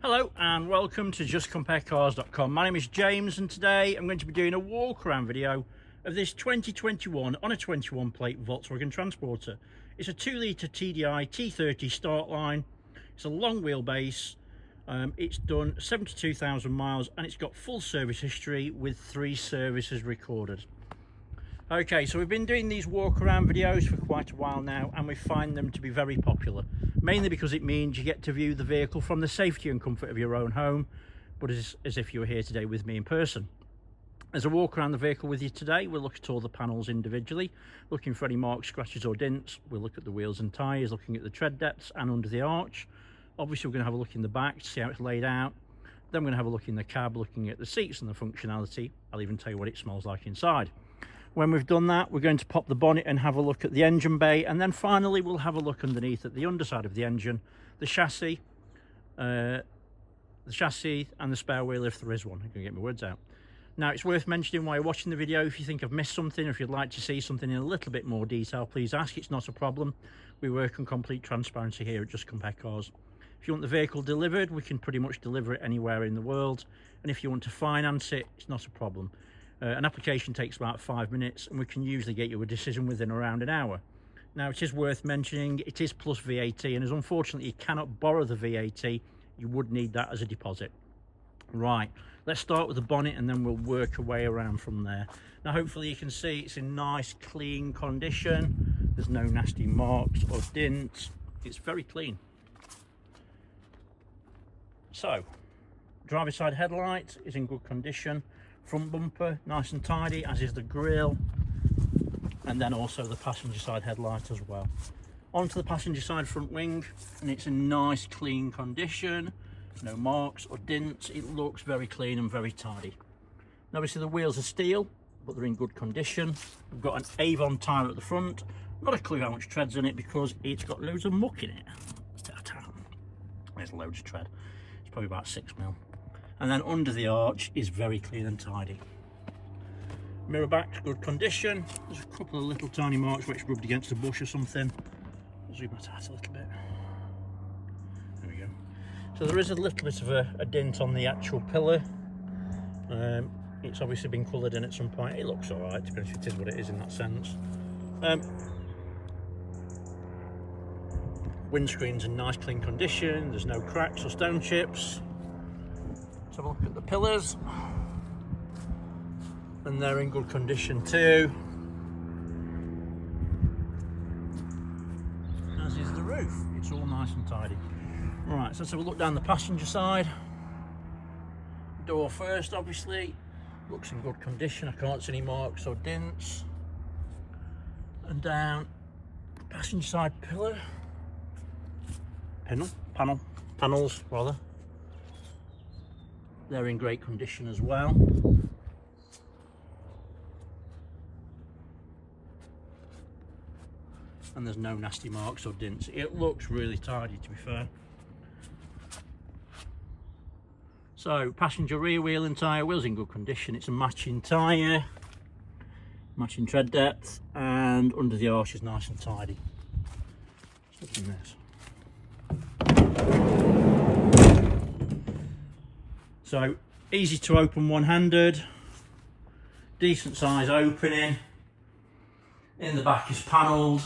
Hello and welcome to justcomparecars.com. My name is James and today I'm going to be doing a walk around video of this 2021 on a 21 plate Volkswagen Transporter. It's a 2 litre TDI T30 Startline. It's a long wheelbase. It's done 72,000 miles and it's got full service history with 3 services recorded. Okay, so we've been doing these walk around videos for quite a while now and we find them to be very popular, mainly because it means you get to view the vehicle from the safety and comfort of your own home, but as if you were here today with me in person. As I walk around the vehicle with you today, we'll look at all the panels individually, looking for any marks, scratches or dents. We'll look at the wheels and tyres, looking at the tread depths and under the arch. Obviously we're going to have a look in the back to see how it's laid out. Then we're going to have a look in the cab, looking at the seats and the functionality. I'll even tell you what it smells like inside. When we've done that, we're going to pop the bonnet and have a look at the engine bay, and then finally we'll have a look underneath at the underside of the engine, the chassis and the spare wheel if there is one. I'm going to get my words out. Now, it's worth mentioning while you're watching the video, if you think I've missed something, or if you'd like to see something in a little bit more detail, please ask. It's not a problem. We work on complete transparency here at Just Compare Cars. If you want the vehicle delivered, we can pretty much deliver it anywhere in the world, and if you want to finance it, it's not a problem. An application takes about 5 minutes and we can usually get you a decision within around an hour. Now, it is worth mentioning it is plus VAT, and as unfortunately you cannot borrow the VAT, you would need that as a deposit. Right, let's start with the bonnet and then we'll work our way around from there. Now hopefully you can see it's in nice clean condition. There's no nasty marks or dents. It's very clean. So, driver's side headlight is in good condition. Front bumper nice and tidy, as is the grille, and then also the passenger side headlight as well. Onto the passenger side front wing, and it's in nice clean condition, no marks or dents. It looks very clean and very tidy. Now, obviously the wheels are steel, but they're in good condition. We've got an Avon tyre at the front. Not a clue how much tread's in it because it's got loads of muck in it. There's loads of tread. It's probably about 6 mil. And then under the arch is very clean and tidy. Mirror back's good condition. There's a couple of little tiny marks where it's rubbed against a bush or something. I'll zoom that out a little bit. There we go. So there is a little bit of a dent on the actual pillar. It's obviously been coloured in at some point. It looks alright, to be honest, it is what it is in that sense. Windscreen's in nice clean condition. There's no cracks or stone chips. Let's have a look at the pillars, and they're in good condition too, as is the roof. It's all nice and tidy. Right, so let's have a look down the passenger side. Door first, obviously, looks in good condition. I can't see any marks or dents. And down passenger side pillar, panels rather. They're in great condition as well. And there's no nasty marks or dents. It looks really tidy, to be fair. So, passenger rear wheel and tyre, wheels in good condition. It's a matching tyre, matching tread depth, and under the arch is nice and tidy. Let's look in this. So, easy to open one-handed, decent size opening. In the back is panelled.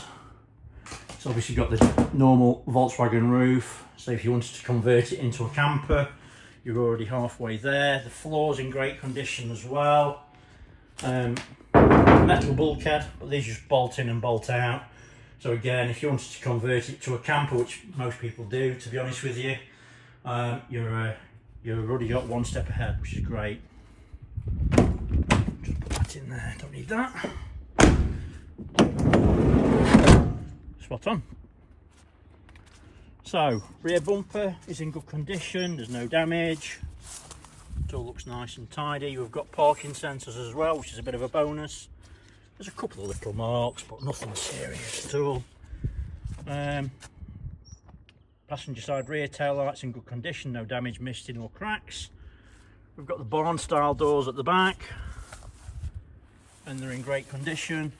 It's obviously got the normal Volkswagen roof, so if you wanted to convert it into a camper, you're already halfway there. The floor's in great condition as well. Metal bulkhead, but these just bolt in and bolt out. So again, if you wanted to convert it to a camper, which most people do, to be honest with you, you've already got one step ahead, which is great. Just put that in there, don't need that. Spot on. So, rear bumper is in good condition, there's no damage. It all looks nice and tidy. We've got parking sensors as well, which is a bit of a bonus. There's a couple of little marks, but nothing serious at all. Passenger side rear tail lights in good condition, no damage, misting or cracks. We've got the barn style doors at the back and they're in great condition.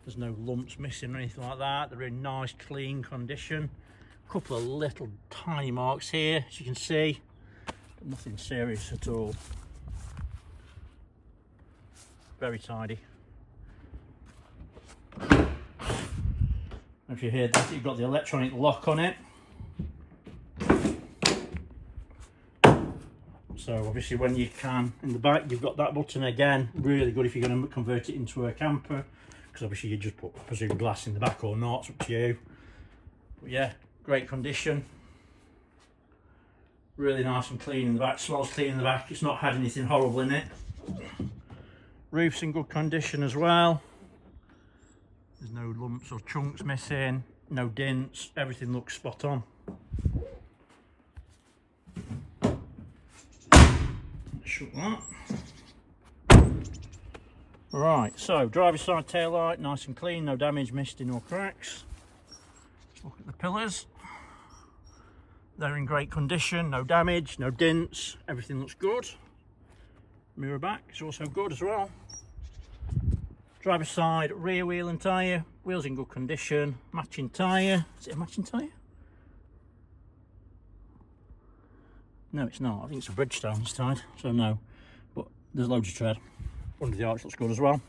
There's no lumps missing or anything like that. They're in nice clean condition. A couple of little tiny marks here, as you can see, but nothing serious at all. Very tidy. If you hear that, you've got the electronic lock on it. So obviously when you can, in the back you've got that button again, really good if you're going to convert it into a camper, because obviously you just put, I presume, glass in the back or not, it's up to you. But yeah, great condition. Really nice and clean in the back, smells clean in the back, it's not had anything horrible in it. Roof's in good condition as well. There's no lumps or chunks missing, no dents, everything looks spot on. Shut that. Right, so driver's side tail light, nice and clean, no damage, misting or cracks. Look at the pillars. They're in great condition, no damage, no dents, everything looks good. Mirror back is also good as well. Driver's side rear wheel and tyre, wheels in good condition, matching tyre. Is it a matching tyre? No, it's not. I think it's a Bridgestone this side, so no. But there's loads of tread. Under the arch looks good as well.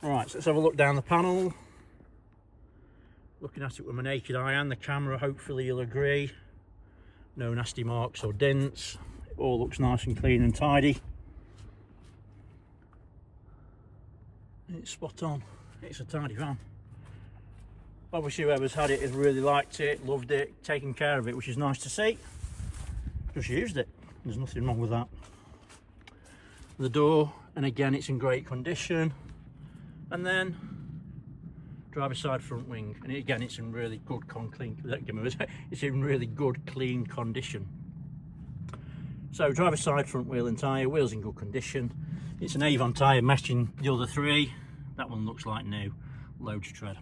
Right, so let's have a look down the panel. Looking at it with my naked eye and the camera, hopefully you'll agree. No nasty marks or dents. It all looks nice and clean and tidy. It's spot on. It's a tidy van. Obviously whoever's had it has really liked it, loved it, taken care of it, which is nice to see. Just used it. There's nothing wrong with that. The door, and again it's in great condition. And then driver's side front wing, and again it's in really good it's in really good clean condition. So driver's side front wheel and tyre, wheels in good condition. It's an Avon tyre matching the other three. That one looks like new. Loads of tread.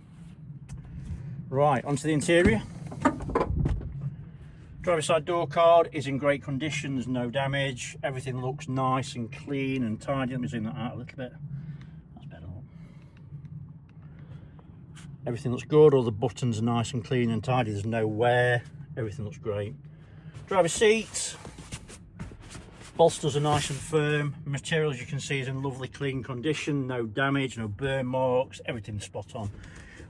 Right, onto the interior. Driver's side door card is in great condition, there's no damage. Everything looks nice and clean and tidy. Let me zoom that out a little bit. That's better. Everything looks good, all the buttons are nice and clean and tidy, there's no wear. Everything looks great. Driver's seat. Bolsters are nice and firm. Material, as you can see, is in lovely clean condition. No damage, no burn marks, everything's spot on.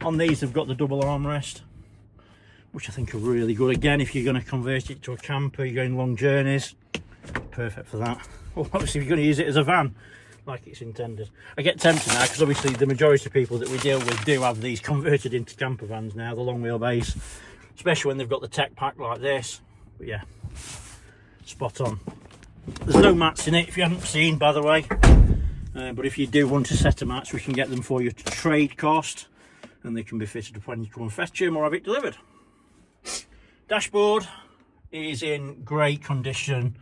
On these they've got the double armrest, which I think are really good. Again, if you're going to convert it to a camper, you're going long journeys, perfect for that. Well, obviously if you're going to use it as a van, like it's intended. I get tempted now, because obviously the majority of people that we deal with do have these converted into camper vans now, the long wheelbase, especially when they've got the tech pack like this. But yeah, spot on. There's no mats in it, if you haven't seen, by the way. But if you do want a set of mats, we can get them for you to trade cost, and they can be fitted up when you come and fetch them or have it delivered. Dashboard is in great condition,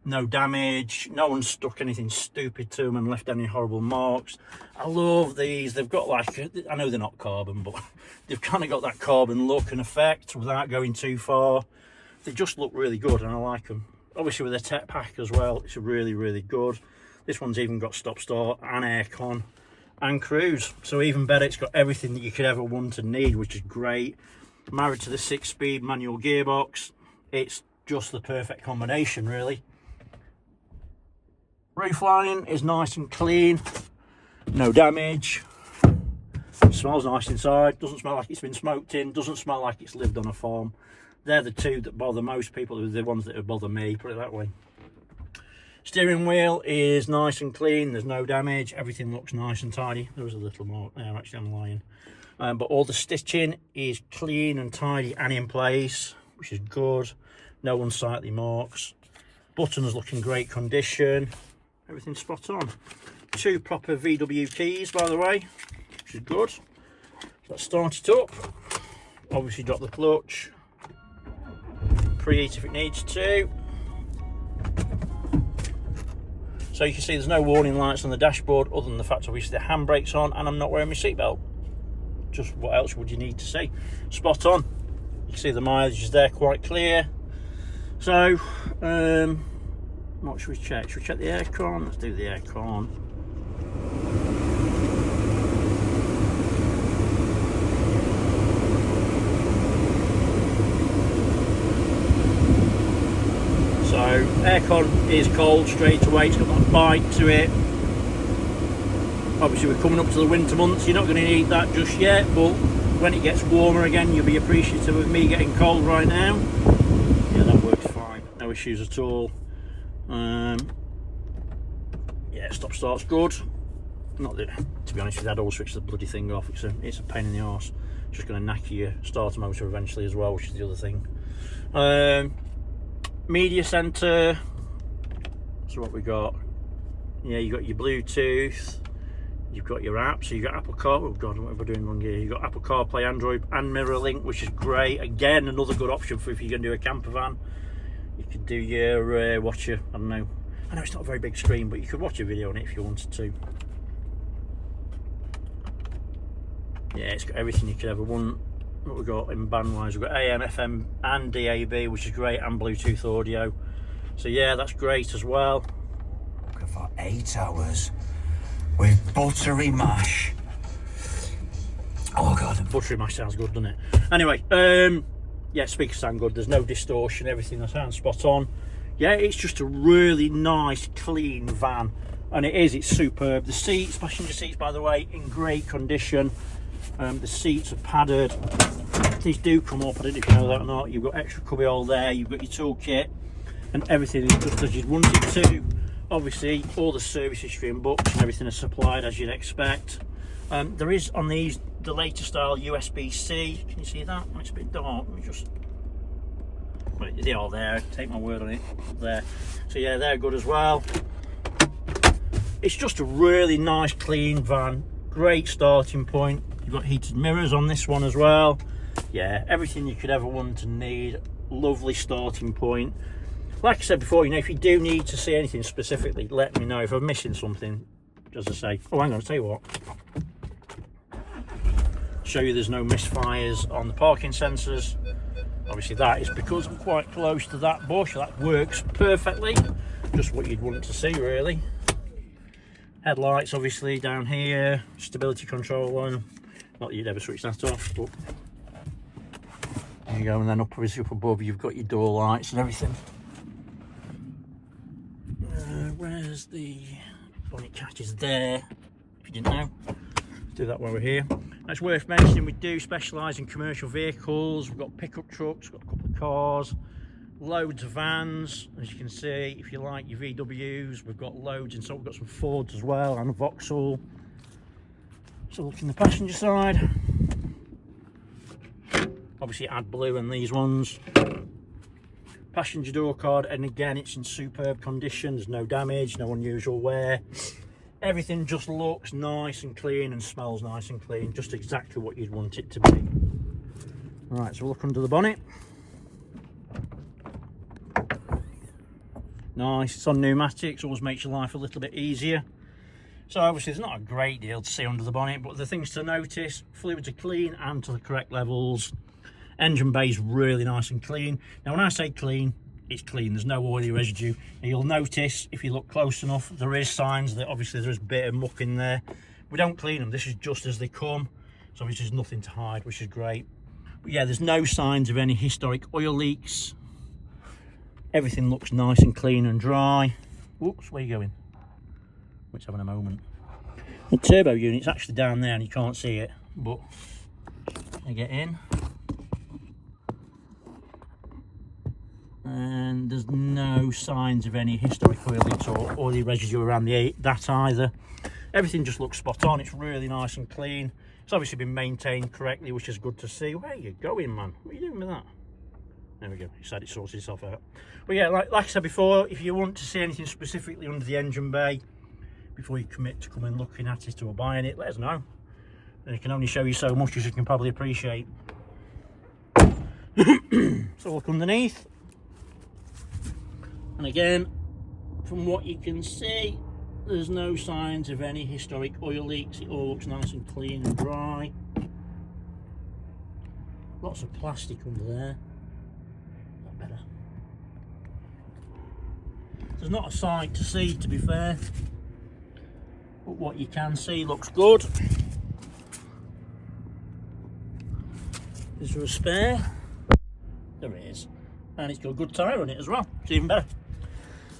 no damage, no one's stuck anything stupid to them and left any horrible marks. I love these. They've got like, I know they're not carbon, but they've kind of got that carbon look and effect without going too far. They just look really good and I like them. Obviously with the tech pack as well, it's really, really good. This one's even got stop start and aircon and cruise, so even better, it's got everything that you could ever want and need, which is great. Married to the 6-speed manual gearbox, it's just the perfect combination, really. Roof lining is nice and clean, no damage. Smells nice inside, doesn't smell like it's been smoked in, doesn't smell like it's lived on a farm. They're the two that bother most people, the ones that bother me, put it that way. Steering wheel is nice and clean, there's no damage, everything looks nice and tidy. There was a little mark there, actually, I'm lying. But all the stitching is clean and tidy and in place, which is good. No unsightly marks. Buttons look in great condition. Everything's spot on. 2 proper VW keys, by the way, which is good. Let's start it up. Obviously drop the clutch. Preheat if it needs to. So you can see there's no warning lights on the dashboard other than the fact obviously the handbrake's on and I'm not wearing my seatbelt. Just what else would you need to see? Spot on. You can see the mileage is there quite clear. So what should we check? Should we check the aircon? Let's do the aircon. aircon is cold straight away, it's got that bite to it. Obviously we're coming up to the winter months, you're not going to need that just yet, but when it gets warmer again you'll be appreciative of me getting cold right now. Yeah, that works fine, no issues at all. Yeah, stop start's good. Not that, to be honest with you, I'd always switch the bloody thing off. It's a pain in the arse. It's just going to knacker your starter motor eventually as well, which is the other thing. Media center. So what we got? Yeah, you got your Bluetooth. You've got your app. So you got Apple Car. Oh God, what am I doing wrong here? You got Apple CarPlay, Android, and Mirror Link, which is great. Again, another good option for if you're going to do a camper van. You could do your watch your, I don't know. I know it's not a very big screen, but you could watch a video on it if you wanted to. Yeah, it's got everything you could ever want. What we've got in band wise, we've got AM, FM and DAB, which is great, and Bluetooth audio. So yeah, that's great as well. For 8 hours with buttery mash. Oh God, buttery mash sounds good, doesn't it? Anyway, yeah, speakers sound good. There's no distortion, everything that sounds spot on. Yeah, it's just a really nice, clean van, and it's superb. The seats, passenger seats, by the way, in great condition. The seats are padded. These do come up, I don't know if you know that or not. You've got extra cubbyhole there, you've got your toolkit, and everything is just as you'd want it to. Obviously, all the service history and books and everything is supplied as you'd expect. There is on these the later style USB-C. Can you see that? It's a bit dark. Let me just. Well, they are there. Take my word on it. There. So yeah, they're good as well. It's just a really nice, clean van. Great starting point. You've got heated mirrors on this one as well. Yeah, everything you could ever want and need. Lovely starting point. Like I said before, you know, if you do need to see anything specifically, let me know. If I'm missing something, as I say. Oh, hang on, I'll tell you what. Show you there's no misfires on the parking sensors. Obviously that is because I'm quite close to that bush. That works perfectly. Just what you'd want to see, really. Headlights, obviously, down here. Stability control on. Not that you'd ever switch that off, but there you go. And then obviously up above, you've got your door lights and everything. Where's the bonnet catches there? If you didn't know, let's do that while we're here. It's worth mentioning we do specialise in commercial vehicles. We've got pickup trucks, we've got a couple of cars, loads of vans. As you can see, if you like your VWs, we've got loads, and so we've got some Fords as well and a Vauxhall. So look in the passenger side. Obviously AdBlue and these ones. Passenger door card, and again it's in superb condition. There's no damage, no unusual wear. Everything just looks nice and clean and smells nice and clean, just exactly what you'd want it to be. Right, so we'll look under the bonnet. Nice, it's on pneumatics, always makes your life a little bit easier. So obviously there's not a great deal to see under the bonnet, but the things to notice: fluids are clean and to the correct levels. Engine bay is really nice and clean. Now when I say clean, it's clean, there's no oily residue. And you'll notice if you look close enough, there is signs that obviously there's a bit of muck in there. We don't clean them, this is just as they come, so obviously there's nothing to hide, which is great. But yeah, there's no signs of any historic oil leaks. Everything looks nice and clean and dry. Whoops, where are you going? Let's having a moment. The turbo unit's actually down there and you can't see it, but I get in. And there's no signs of any historic oil leaks or oily residue around that either. Everything just looks spot on. It's really nice and clean. It's obviously been maintained correctly, which is good to see. Where are you going, man? What are you doing with that? There we go. He said it sorted itself out. But yeah, like I said before, if you want to see anything specifically under the engine bay before you commit to coming looking at it or buying it, let us know. And it can only show you so much, as you can probably appreciate. So look underneath. And again, from what you can see, there's no signs of any historic oil leaks. It all looks nice and clean and dry. Lots of plastic under there. Not better. There's not a sight to see, to be fair, but what you can see looks good. Is there a spare? There is. And it's got a good tyre on it as well. It's even better.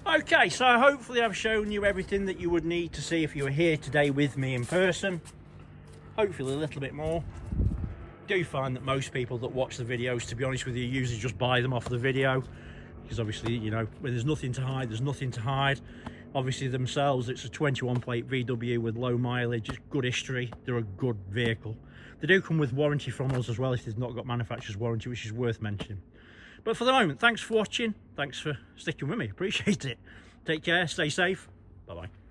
Okay, so hopefully I've shown you everything that you would need to see if you were here today with me in person. Hopefully a little bit more. I do find that most people that watch the videos, to be honest with you, usually just buy them off the video, because obviously, you know, when there's nothing to hide, there's nothing to hide. Obviously themselves, it's a 21 plate VW with low mileage, it's good history, they're a good vehicle. They do come with warranty from us as well if they've not got manufacturer's warranty, which is worth mentioning. But for the moment, thanks for watching, thanks for sticking with me, appreciate it. Take care, stay safe, bye bye.